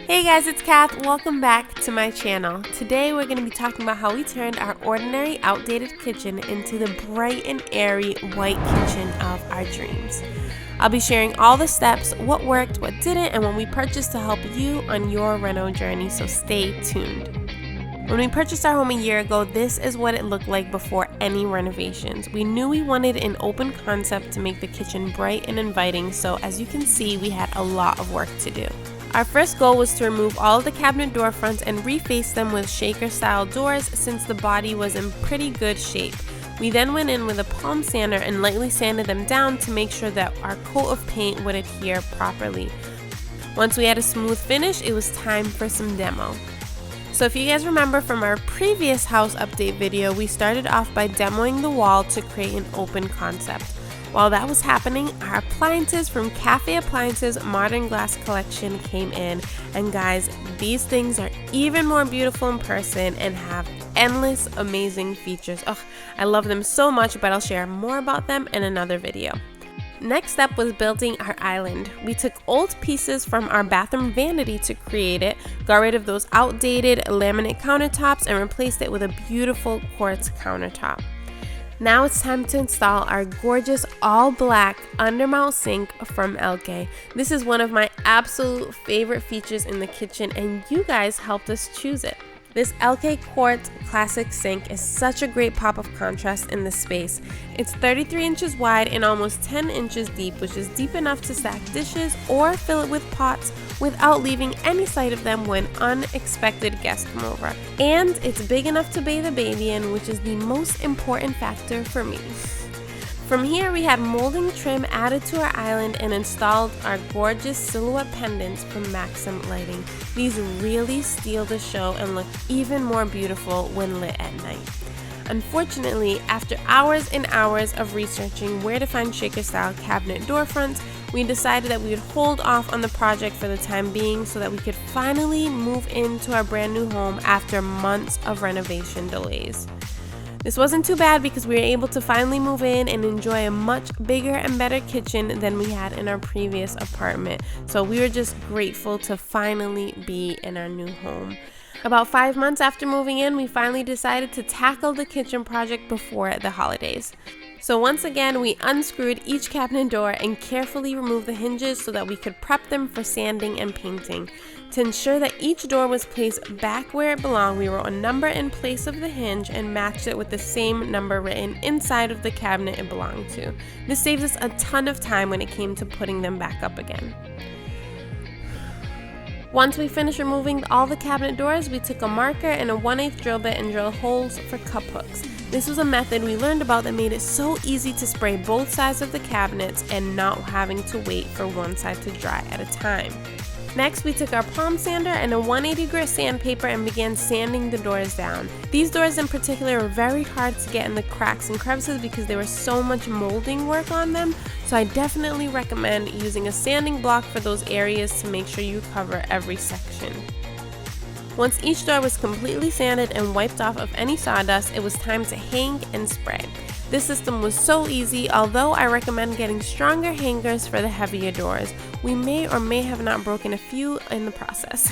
Hey guys, it's Kath. Welcome back to my channel. Today we're going to be talking about how we turned our ordinary, outdated kitchen into the bright and airy white kitchen of our dreams. I'll be sharing all the steps, what worked, what didn't, and what we purchased to help you on your reno journey, so stay tuned. When we purchased our home a year ago, this is what it looked like before any renovations. We knew we wanted an open concept to make the kitchen bright and inviting, so as you can see, we had a lot of work to do. Our first goal was to remove all of the cabinet door fronts and reface them with shaker style doors since the body was in pretty good shape. We then went in with a palm sander and lightly sanded them down to make sure that our coat of paint would adhere properly. Once we had a smooth finish, it was time for some demo. So if you guys remember from our previous house update video, we started off by demoing the wall to create an open concept. While that was happening, our appliances from Cafe Appliances Modern Glass Collection came in, and guys, these things are even more beautiful in person and have endless amazing features. Oh, I love them so much, but I'll share more about them in another video. Next up was building our island. We took old pieces from our bathroom vanity to create it, got rid of those outdated laminate countertops, and replaced it with a beautiful quartz countertop. Now it's time to install our gorgeous all black undermount sink from Elkay. This is one of my absolute favorite features in the kitchen, and you guys helped us choose it. This Elkay Quartz classic sink is such a great pop of contrast in this space. It's 33 inches wide and almost 10 inches deep, which is deep enough to stack dishes or fill it with pots without leaving any sight of them when unexpected guests come over. And it's big enough to bathe a baby in, which is the most important factor for me. From here, we had molding trim added to our island and installed our gorgeous silhouette pendants from Maxim Lighting. These really steal the show and look even more beautiful when lit at night. Unfortunately, after hours and hours of researching where to find shaker style cabinet door fronts, we decided that we would hold off on the project for the time being so that we could finally move into our brand new home after months of renovation delays. This wasn't too bad because we were able to finally move in and enjoy a much bigger and better kitchen than we had in our previous apartment. So we were just grateful to finally be in our new home. About 5 months after moving in, we finally decided to tackle the kitchen project before the holidays. So once again, we unscrewed each cabinet door and carefully removed the hinges so that we could prep them for sanding and painting. To ensure that each door was placed back where it belonged, we wrote a number in place of the hinge and matched it with the same number written inside of the cabinet it belonged to. This saves us a ton of time when it came to putting them back up again. Once we finished removing all the cabinet doors, we took a marker and a 1/8 drill bit and drilled holes for cup hooks. This was a method we learned about that made it so easy to spray both sides of the cabinets and not having to wait for one side to dry at a time. Next, we took our palm sander and a 180 grit sandpaper and began sanding the doors down. These doors in particular were very hard to get in the cracks and crevices because there was so much molding work on them, so I definitely recommend using a sanding block for those areas to make sure you cover every section. Once each door was completely sanded and wiped off of any sawdust, it was time to hang and spray. This system was so easy, although I recommend getting stronger hangers for the heavier doors. We may or may have not broken a few in the process.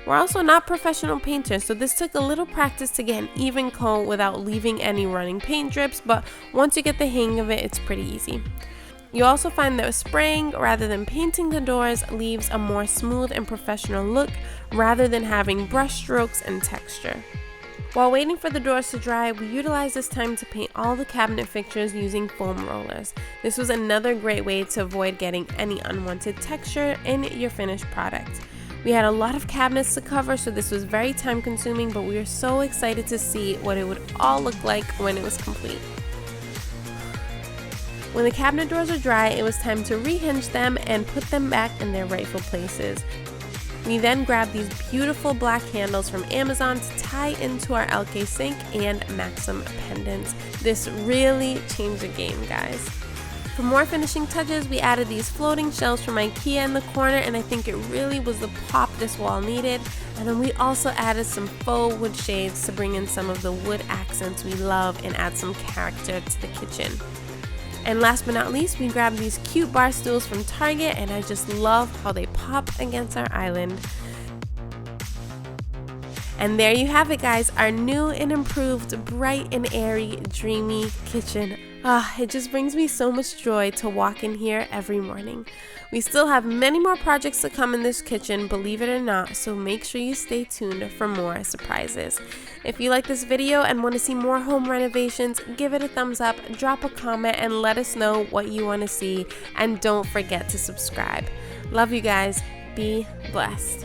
We're also not professional painters, so this took a little practice to get an even coat without leaving any running paint drips, but once you get the hang of it, it's pretty easy. You'll also find that spraying rather than painting the doors leaves a more smooth and professional look rather than having brush strokes and texture. While waiting for the doors to dry, we utilized this time to paint all the cabinet fixtures using foam rollers. This was another great way to avoid getting any unwanted texture in your finished product. We had a lot of cabinets to cover, so this was very time consuming, but we were so excited to see what it would all look like when it was complete. When the cabinet doors were dry, it was time to rehinge them and put them back in their rightful places. We then grabbed these beautiful black handles from Amazon to tie into our Elkay sink and Maxim pendants. This really changed the game, guys. For more finishing touches, we added these floating shelves from IKEA in the corner, and I think it really was the pop this wall needed. And then we also added some faux wood shades to bring in some of the wood accents we love and add some character to the kitchen. And last but not least, we grabbed these cute bar stools from Target, and I just love how they pop against our island. And there you have it, guys, our new and improved, bright and airy, dreamy kitchen. It just brings me so much joy to walk in here every morning. We still have many more projects to come in this kitchen, believe it or not, so make sure you stay tuned for more surprises. If you like this video and want to see more home renovations, give it a thumbs up, drop a comment, and let us know what you want to see. And don't forget to subscribe. Love you guys. Be blessed.